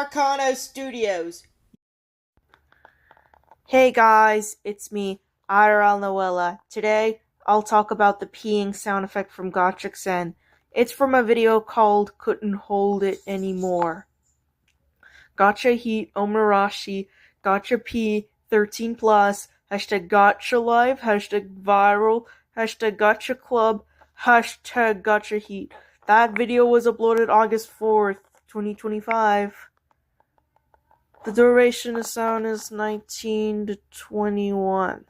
Marcano Studios. Hey guys, it's me, IRL Noella. Today, I'll talk about the peeing sound effect from Gotcha Xen. It's from a video called Couldn't Hold It Anymore. Gotcha Heat Omurashi, Gotcha P 13 plus, hashtag Gotcha Live, hashtag Viral, hashtag Gotcha Club, hashtag Gotcha Heat. That video was uploaded August 4th, 2025. The duration of sound is 19 to 21.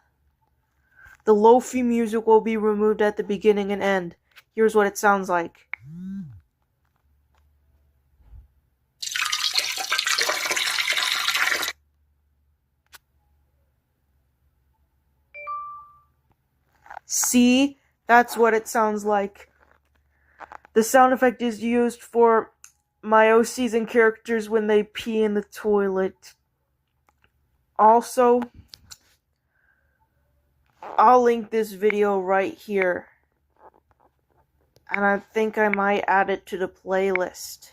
The lo-fi music will be removed at the beginning and end. Here's what it sounds like. See? That's what it sounds like. The sound effect is used for my OCs and characters when they pee in the toilet. Also, I'll link this video right here. And I think I might add it to the playlist.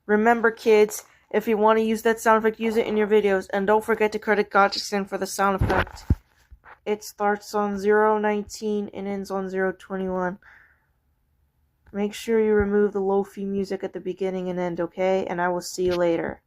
Remember, kids, if you want to use that sound effect, use it in your videos. And don't forget to credit Gotcha Xen for the sound effect. It starts on 0:19 and ends on 0:21. Make sure you remove the lo-fi music at the beginning and end, okay? And I will see you later.